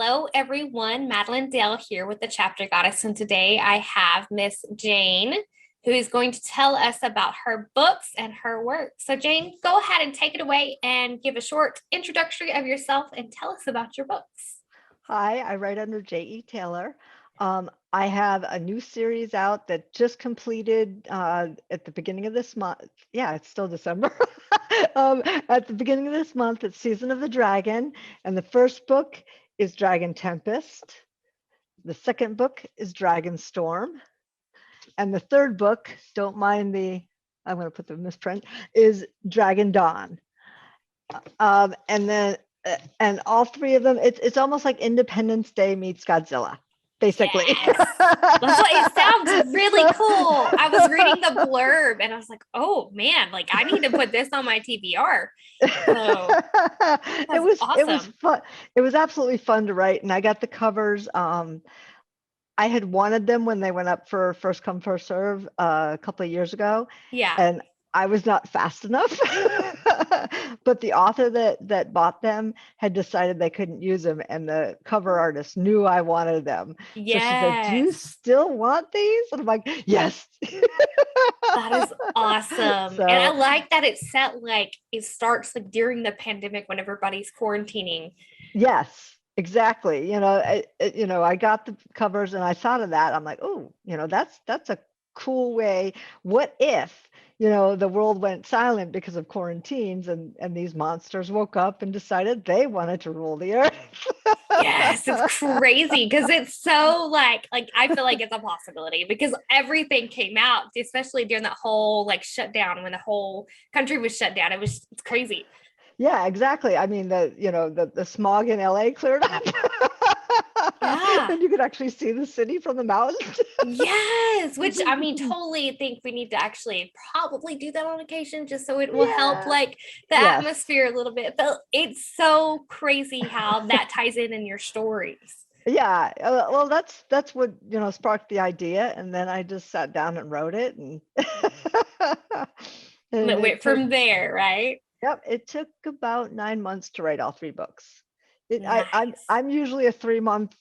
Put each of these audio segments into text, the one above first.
Hello, everyone. Madeline Dale here with the Chapter Goddess, and today I have Miss Jane, who is going to tell us about her books and her work. So, Jane, go ahead and take it away and give a short introductory of yourself and tell us about your books. Hi, I write under E.Taylor. I have a new series out that just completed at the beginning of this month. Yeah, it's still December. At the beginning of this month, it's Season of the Dragon. And the first book is Dragon Tempest. The second book is Dragon Storm. And the third book, don't mind I'm going to put the misprint, is Dragon Dawn. And all three of them, it's almost like Independence Day meets Godzilla, basically. Yes. That's what it sounds really cool. I was reading the blurb and I was like, oh man, like I need to put this on my TBR. So it was awesome. fun. It was absolutely fun to write, and I got the covers. I had wanted them when they went up for first come first serve a couple of years ago, Yeah. and I was not fast enough. But the author that bought them had decided they couldn't use them, and the cover artist knew I wanted them. So she said, "Do you Yes. still want these?" And I'm like, "Yes." That is awesome. And I So like that it's set like it starts like during the pandemic when everybody's quarantining. yes, exactly. I got the covers and I thought of that. I'm like, oh, that's a cool way. What if, the world went silent because of quarantines and these monsters woke up and decided they wanted to rule the earth? Yes, it's crazy because it's so like I feel like it's a possibility because everything came out, especially during that whole like shutdown when the whole country was shut down. It's crazy. Yeah, exactly. I mean, the smog in LA cleared up. Yeah. And you could actually see the city from the mountains. Yes, which I mean, totally think we need to actually probably do that on occasion just so it will help Yeah. like the Yes. atmosphere a little bit. But it's so crazy how that ties in your stories. Yeah. Well, that's what, sparked the idea. And then I just sat down and wrote it, and And and it it went took, from there, right? yep, it took about 9 months to write all three books. Nice. I'm usually a 3 month,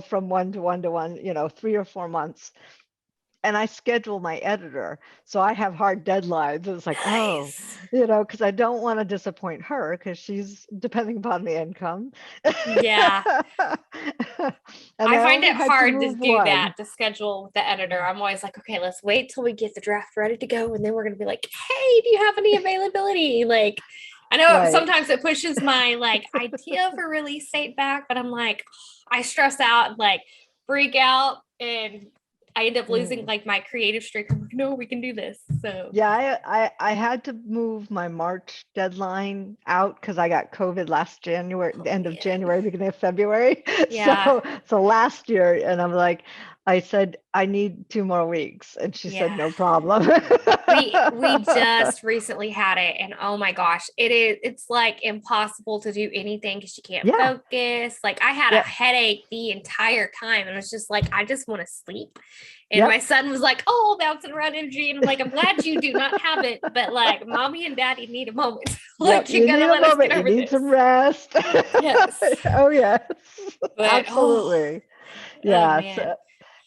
from one to one to one, 3 or 4 months. And I schedule my editor, so I have hard deadlines. It's like, oh, Nice. because I don't want to disappoint her because she's depending upon the income. Yeah. And I I find only it had to hard to move do one. that, to schedule with the editor. I'm always like, okay, let's wait till we get the draft ready to go. And then we're going to be like, hey, do you have any availability? Like, I know Right. sometimes it pushes my like idea for release date back, but I'm like, I stress out, like freak out, and I end up losing Mm. like my creative streak. I'm like, no, we can do this. So, Yeah, I had to move my March deadline out because I got COVID last January, the oh end of man. January, beginning of February. Yeah. So last year, and I'm like, I said I need 2 more weeks, and she said Yeah. no problem. We just recently had it, and oh my gosh, it's like impossible to do anything because you can't Yeah, focus. Like I had a yep, headache the entire time, and it was just like I just want to sleep. And my yep. son was like, oh, bouncing around energy, and I'm like, I'm glad you do not have it, but like mommy and daddy need a moment. Yep, Like you you need gotta a let us get moment. You over need some this. rest. Yes. Oh yes, But absolutely. oh Yeah. man.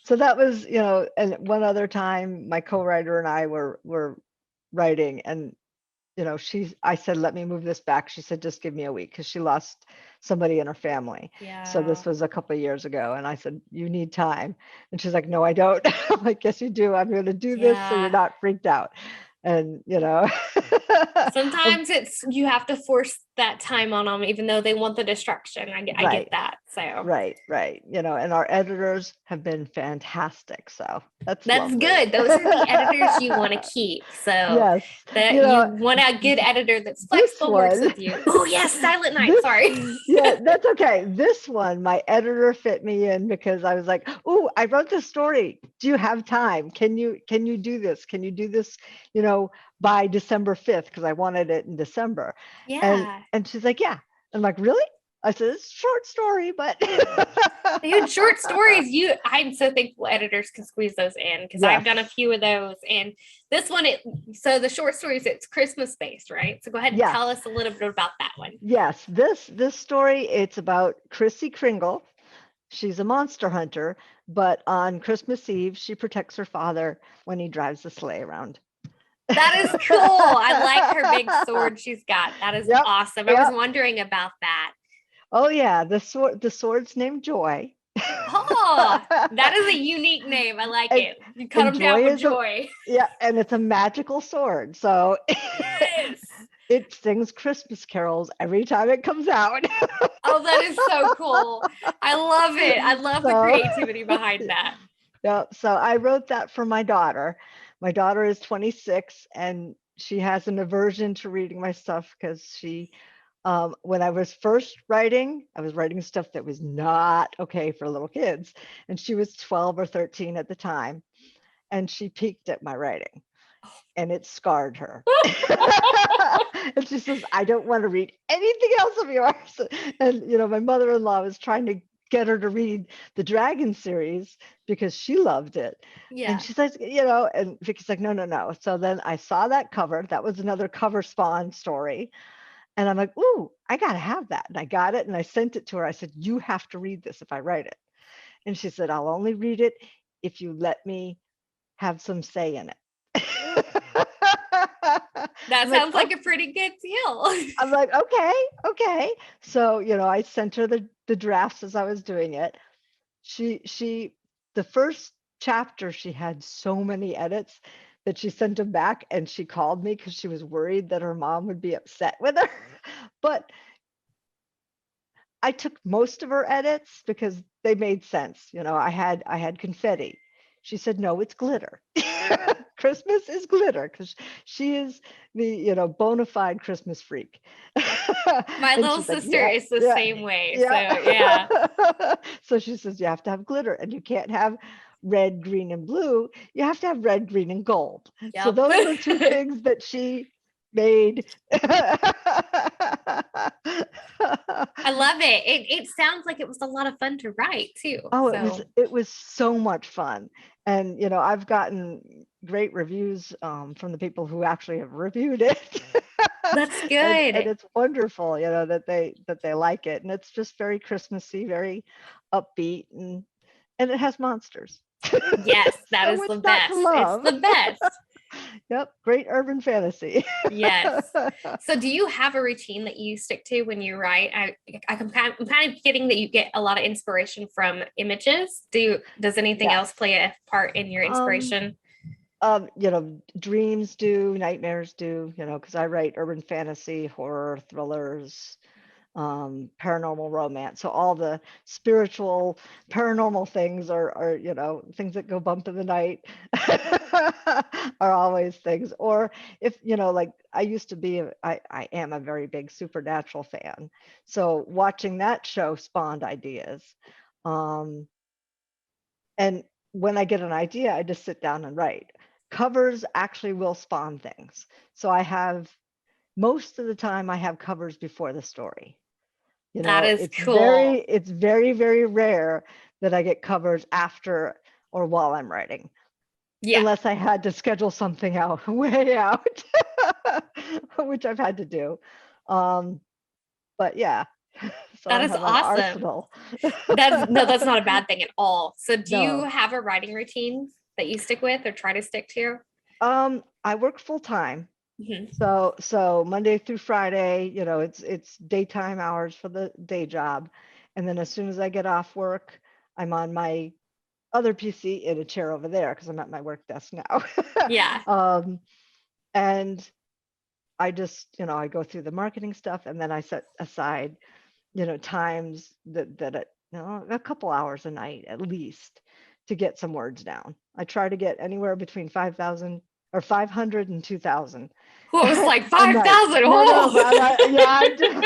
So that was, and one other time, my co-writer and I were writing, and I said, let me move this back. She said, just give me a week because she lost somebody in her family. So Yeah. this was a couple of years ago, and I said, you need time, and she's like, no, I don't. I'm like, yes, you do. I'm going to do this so you're Yeah. not freaked out, and Sometimes it's you have to force that time on them, even though they want the distraction. I get right. that. So Right. And our editors have been fantastic. So that's that's lovely. good. Those are the editors you want to keep. So Yes. that You you know, want a good editor that's this flexible, works one, with you. Oh yes, Silent Night. this, Sorry. yeah, that's okay. This one, my editor fit me in because I was like, oh, I wrote this story. Do you have time? Can you do this? Can you do this, by December 5th? Because I wanted it in December. And Yeah. and she's like, yeah. I'm like, really? I said, it's a short story, but Dude, short stories. I'm so thankful editors can squeeze those in because I've yes. done a few of those. And this one, so the short stories, it's Christmas based, right? So go ahead and Yes. tell us a little bit about that one. Yes, this story, it's about Chrissy Kringle. She's a monster hunter, but on Christmas Eve, she protects her father when he drives the sleigh around. That is cool. I like her big sword she's got. That is Yep, awesome. I was wondering about that. Oh yeah, the sword's named Joy. Oh, that is a unique name. I like it. You cut them down with joy. Yeah, and it's a magical sword. So Yes. It sings Christmas carols every time it comes out. Oh, that is so cool. I love it. I love the creativity behind that. Yeah, so I wrote that for my daughter. My daughter is 26 and she has an aversion to reading my stuff because when I was first writing, I was writing stuff that was not okay for little kids. And she was 12 or 13 at the time. And she peeked at my writing and it scarred her. And she says, I don't want to read anything else of yours. And, my mother-in-law was trying to get her to read the Dragon series because she loved it. Yeah. And she says, and Vicky's like, no, no, no. So then I saw that cover. That was another cover spawn story. And I'm like, ooh, I got to have that. And I got it and I sent it to her. I said, you have to read this if I write it. And she said, I'll only read it if you let me have some say in it. That sounds like a pretty good deal. I'm like, okay. So, I sent her the drafts as I was doing it. The first chapter, she had so many edits that she sent them back and she called me because she was worried that her mom would be upset with her. But I took most of her edits because they made sense. I had confetti. She said, no, it's glitter. Christmas is glitter because she is the, bona fide Christmas freak. My little sister is the same way. So, yeah. So she says, you have to have glitter and you can't have red, green, and blue. You have to have red, green, and gold. Yep. So those are two things that she made. I love it. It sounds like it was a lot of fun to write too. Oh, it was so much fun. And I've gotten great reviews from the people who actually have reviewed it. That's good. And it's wonderful, that they like it. And it's just very Christmassy, very upbeat, and it has monsters. Yes, that is the best. It's the best. Yep, great urban fantasy. Yes. So do you have a routine that you stick to when you write? I'm kind of getting that you get a lot of inspiration from images. Does anything else play a part in your inspiration? Dreams do, nightmares do, because I write urban fantasy, horror, thrillers, paranormal romance. So all the spiritual paranormal things are things that go bump in the night are always things. Or if like I used to be I am a very big Supernatural fan, so watching that show spawned ideas. And when I get an idea, I just sit down and write. Covers actually will spawn things. So I have most of the time I have covers before the story. That is cool. It's very, very rare that I get covers after or while I'm writing. Yeah. Unless I had to schedule something out way out, which I've had to do. But yeah. So that is awesome. That's not a bad thing at all. So do you have a writing routine that you stick with or try to stick to? I work full time. Mm-hmm. So Monday through Friday, it's daytime hours for the day job. And then as soon as I get off work, I'm on my other PC in a chair over there because I'm at my work desk now. Yeah. And I just, I go through the marketing stuff and then I set aside, times that a couple hours a night at least to get some words down. I try to get anywhere between 5,000 or 500 and 2,000. Oh, it was like 5,000. Oh.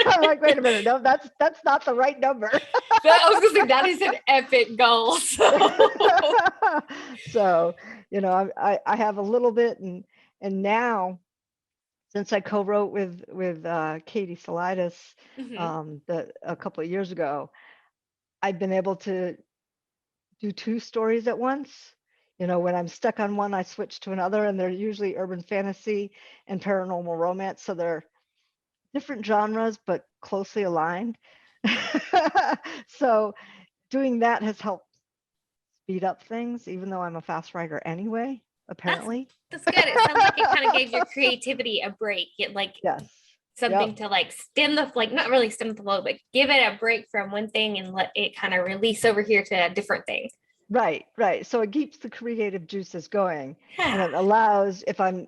I'm like, wait a minute. No, that's not the right number. I was going to say, that is an epic goal. So, I have a little bit and now, since I co-wrote with Katie Salidas Hmm. a couple of years ago, I've been able to do two stories at once. When I'm stuck on one, I switch to another, and they're usually urban fantasy and paranormal romance. So they're different genres, but closely aligned. So doing that has helped speed up things, even though I'm a fast writer anyway, That's apparently. that's good. It sounds like it kind of gave your creativity a break. It like Yes. something Yep. to like stem the like not really stem the flow, but give it a break from one thing and let it kind of release over here to a different thing. Right, right. So it keeps the creative juices going, and Yeah. it allows, if I'm,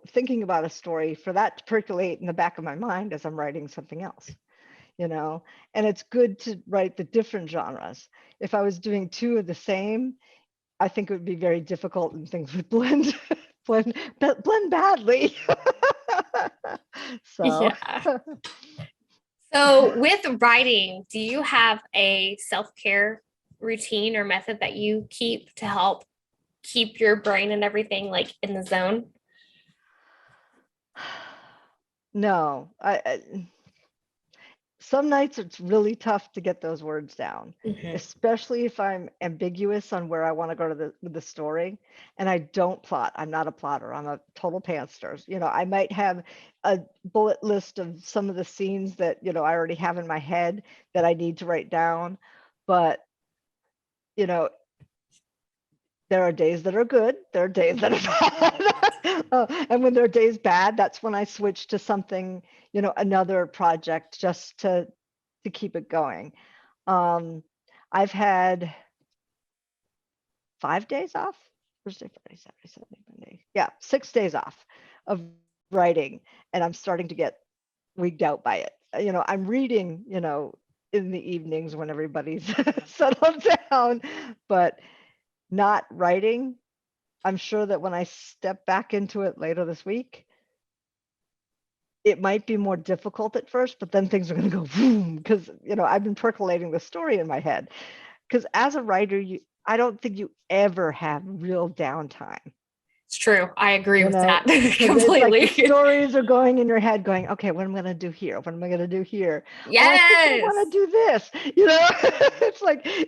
thinking about a story, for that to percolate in the back of my mind as I'm writing something else, you know. And it's good to write the different genres. If I was doing two of the same, I think it would be very difficult and things would blend blend badly. So Yeah. So with writing, do you have a self-care routine or method that you keep to help keep your brain and everything like in the zone? no, some nights it's really tough to get those words down, Mhm. especially if I'm ambiguous on where I want to go to the story, and I don't plot. I'm not a plotter. I'm a total pantser. I might have a bullet list of some of the scenes that, I already have in my head that I need to write down, but you know, there are days that are good, there are days that are bad. And when there are days bad, that's when I switch to something, another project, just to keep it going. um I've had 5 days off. Thursday, Friday, Saturday, Sunday, Monday, yeah, 6 days off of writing, and I'm starting to get wigged out by it. I'm reading, in the evenings when everybody's settled down, but not writing. I'm sure that when I step back into it later this week, it might be more difficult at first, but then things are going to go boom, because I've been percolating the story in my head. Because as a writer, I don't think you ever have real downtime. It's true. I agree You with know, that because it's like the completely. stories are going in your head, going, okay, what am I going to do here? What am I going to do here? Oh, I think I want Yes. to do this.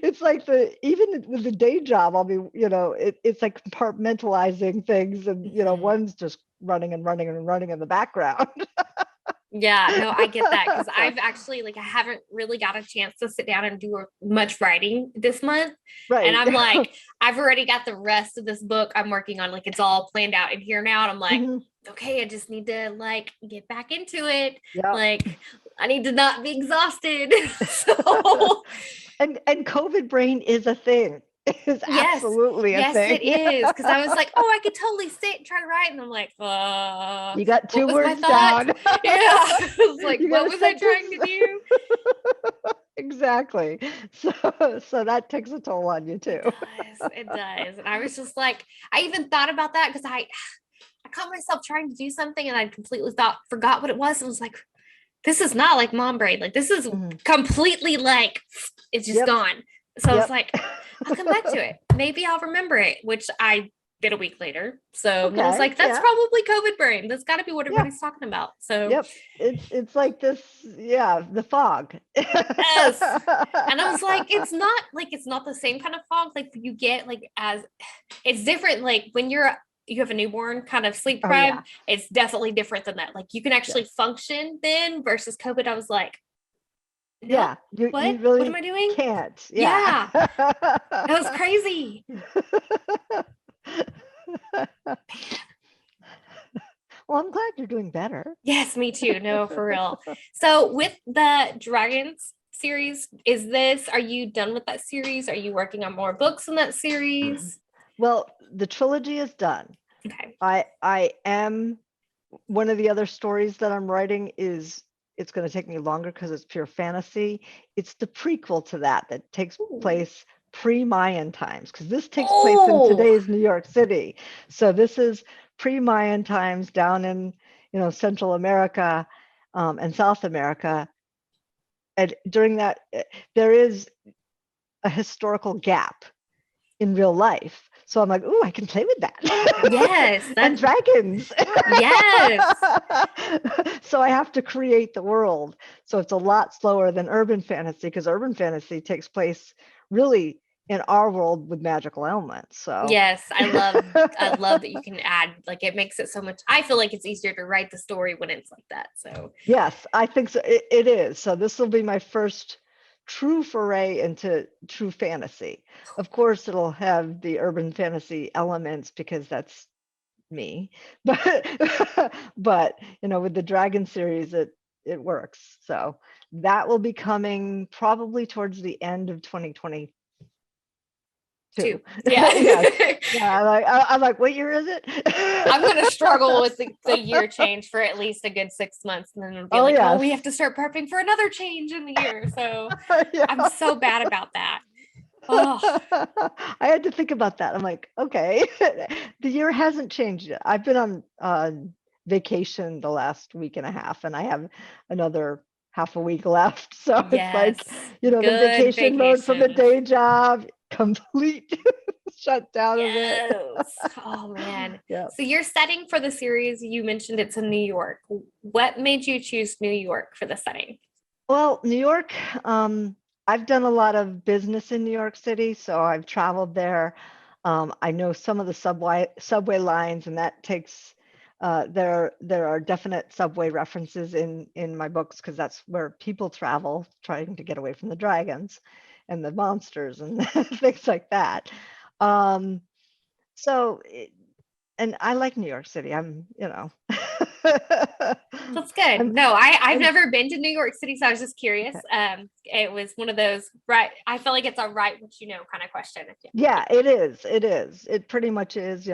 It's like the even with the day job, I'll be, it's like compartmentalizing things, and Mhm. one's just running and running and running in the background. Yeah, no, I get that because I've actually like I haven't really got a chance to sit down and do much writing this month. And Right. I'm like, I've already got the rest of this book I'm working on, like it's all planned out in here now. And I'm like, Hmm. okay, I just need to like get back into it. Yeah. Like I need to not be exhausted. So And COVID brain is a thing. It is yes, absolutely a yes, thing. it is. Cause I was like, oh, I could totally sit and try to write. And I'm like, You got what two was my words thought? down. Yeah. I was like, You got what a was I trying sentence. to do? Exactly. So that takes a toll on you It too. does. It does. And I was just like, I even thought about that because I caught myself trying to do something and I completely forgot what it was. And was like, this is not like mom brain. Like this is Mhm. completely like it's just Yep. gone. So I was Yep. like, I'll come back to it. Maybe I'll remember it, which I did a week later. So and I was Okay. like, that's Yeah. probably COVID brain. That's got to be what Yeah. everybody's talking about. So Yep. It's like this. Yeah. The fog. yes. And I was like, it's not the same kind of fog like you get like as it's different. Like when you have a newborn kind of sleep Oh deprived, yeah. it's definitely different than that. Like you can actually Yes. function then versus COVID. I was like, no, Yeah. You what am really I doing? can't. Yeah. Yeah, that was crazy. Well, I'm glad you're doing better. Yes, me too. No, for real. So with the Dragons series, are you done with that series? Are you working on more books in that series? Well, the trilogy is done. Okay. I am one of the other stories that I'm writing is it's going to take me longer because it's pure fantasy. It's the prequel to that takes Ooh. place pre-Mayan times, because this takes place in Oh, today's New York City. So this is pre-Mayan times down in Central America, and South America. And during that, there is a historical gap in real life. So I'm like, ooh, I can play with that. Yes, And that dragons. yes. So I have to create the world. So it's a lot slower than urban fantasy, because urban fantasy takes place really in our world with magical elements. So Yes, I love that you can add, like, it makes it so much. I feel like it's easier to write the story when it's like that. So yes, I think so. It is. So this will be my first true foray into true fantasy. Of course, it'll have the urban fantasy elements because that's me. But with the Dragon series, it works. So that will be coming probably towards the end of 2022. two. Yeah. Yes. Yeah. I'm like, what year is it? I'm gonna struggle with the year change for at least a good 6 months, and then it'll be Oh like, oh, yes. we have to start prepping for another change in the year. So Yeah. I'm so bad about that. Oh, I had to think about that. I'm like, okay, the year hasn't changed yet. I've been on vacation the last week and a half, and I have another half a week left. So it's like, yes. the Good vacation mode from the vacation. day job, complete shutdown of it. Yes. Oh man. Yeah. So you're setting for the series. You mentioned it's in New York. What made you choose New York for the setting? Well, New York, I've done a lot of business in New York City, so I've traveled there. I know some of the subway lines, and that takes there are definite subway references in my books, because that's where people travel trying to get away from the dragons and the monsters and things like that. Um, so and I like New York City. That's good. I'm, No, I've I'm never been to New York City, so I was just curious. okay. It was one of those, right? I feel like it's a right what you know kind of question. Yeah, it is. It is. It pretty much is.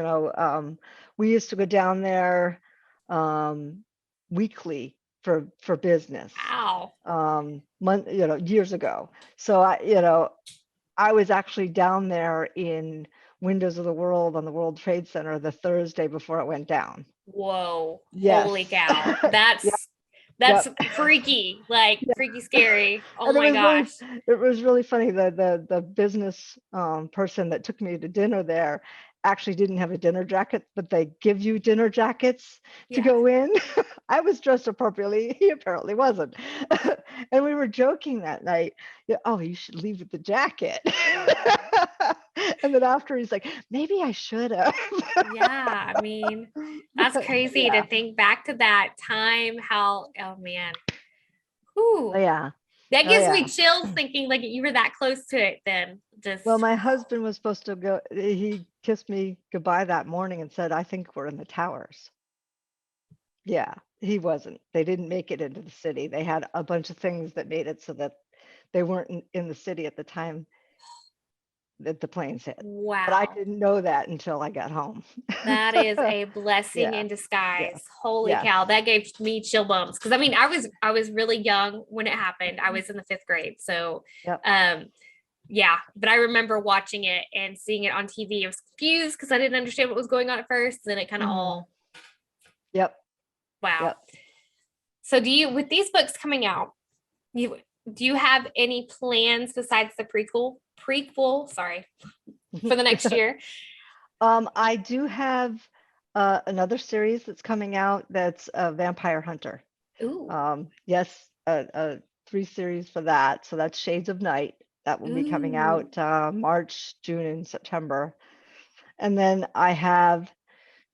We used to go down there um, weekly for business, Wow. years ago. So I was actually down there in Windows of the World on the World Trade Center the Thursday before it went down. Whoa. Yes. Holy cow. Yep. That's Yep. freaky, like Yeah. freaky scary. Oh And my gosh. it was really funny. The business person that took me to dinner there actually didn't have a dinner jacket, but they give you dinner jackets to Yeah. go in. I was dressed appropriately. He apparently wasn't. And we were joking that night. Yeah, oh, you should leave with the jacket. And then after he's like, maybe I should have. Yeah. I mean, that's crazy to Yeah. think back to that time. How, oh man. Oh Whew. yeah. That Oh gives me yeah. chills thinking like you were that close to it then. Well, Just my husband was supposed to go, he kissed me goodbye that morning and said, I think we're in the towers. Yeah, he wasn't. They didn't make it into the city. They had a bunch of things that made it so that they weren't in the city at the time that the planes hit. But I wow. didn't know that until I got home. That is a blessing Yeah, in yeah, disguise. Holy yes, cow. That gave me chill bumps. Cause I mean, I was really young when it happened. I was in the fifth grade. So yep, um yeah, but I remember watching it and seeing it on TV. I was confused because I didn't understand what was going on at first. Then it kind of mhm, all yep, wow. yep. So do you with these books coming out, you do you have any plans besides the prequel, sorry, for the next year? I do have another series that's coming out that's Vampire Hunter. Ooh. Yes, three series for that. So that's Shades of Night. That will be coming Ooh. out March, June, and September. And then I have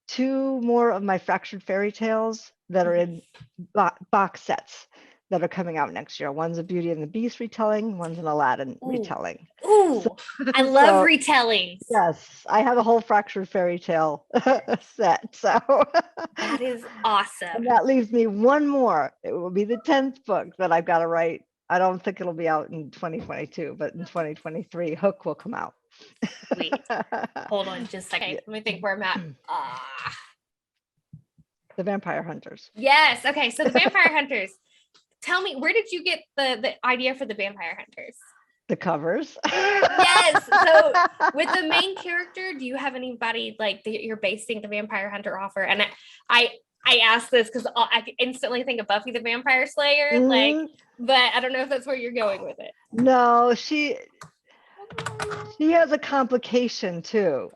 two more of my Fractured Fairy Tales that are in box sets that are coming out next year. One's a Beauty and the Beast retelling, one's an Aladdin Ooh. retelling. So, Ooh. I love so retellings. yes, I have a whole Fractured Fairy Tale set. So That is and awesome. that leaves me one more. It will be the 10th book that I've got to write. I don't think it'll be out in 2022, but in 2023, Hook will come out. Sweet. Hold on just a second. Yeah. Let me think where I'm at. Ah. The Vampire Hunters. Yes. Okay. So the Vampire Hunters. Tell me, where did you get the idea for the Vampire Hunters? The covers. Yes. So with the main character, do you have anybody like that you're basing the Vampire Hunter offer? And I ask this because I instantly think of Buffy the Vampire Slayer, like, Mhm. but I don't know if that's where you're going with it. No, She has a complication too.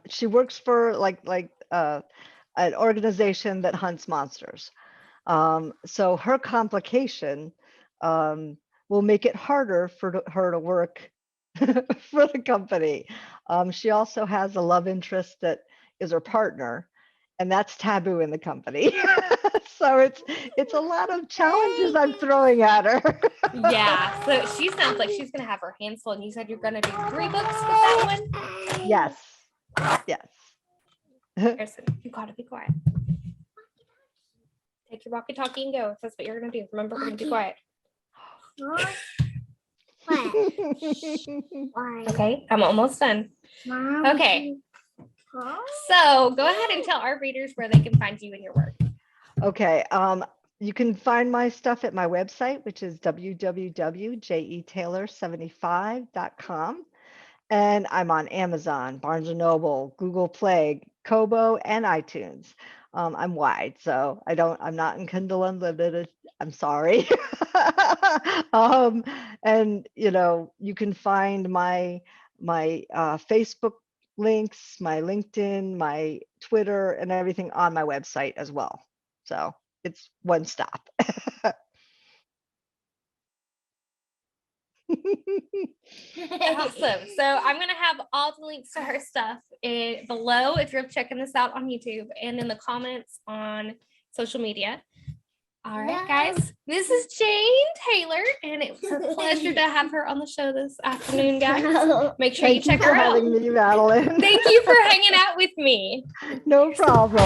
She works for an organization that hunts monsters. So her complication will make it harder for her to work for the company. She also has a love interest that is her partner, and that's taboo in the company. So it's a lot of challenges I'm throwing at her. Yeah. So she sounds like she's gonna have her hands full. And you said you're gonna do 3 books with that one? Yes. Yes. Harrison, you gotta be quiet. Take your walkie-talkie and go. If that's what you're gonna do. Remember, we're gonna be quiet. Okay, I'm almost done. Okay. So go ahead and tell our readers where they can find you and your work. Okay. You can find my stuff at my website, which is www.jetaylor75.com. And I'm on Amazon, Barnes & Noble, Google Play, Kobo, and iTunes. I'm wide, so I'm not in Kindle Unlimited. I'm sorry. And you can find my Facebook links, my LinkedIn, my Twitter, and everything on my website as well. So it's one stop. Awesome. So I'm going to have all the links to her stuff below if you're checking this out on YouTube and in the comments on social media. All right, guys, this is Jane Taylor, and it was a pleasure to have her on the show this afternoon, guys. Make sure you check her out. Thank you for having me, Madeline. Thank you for hanging out with me. No problem.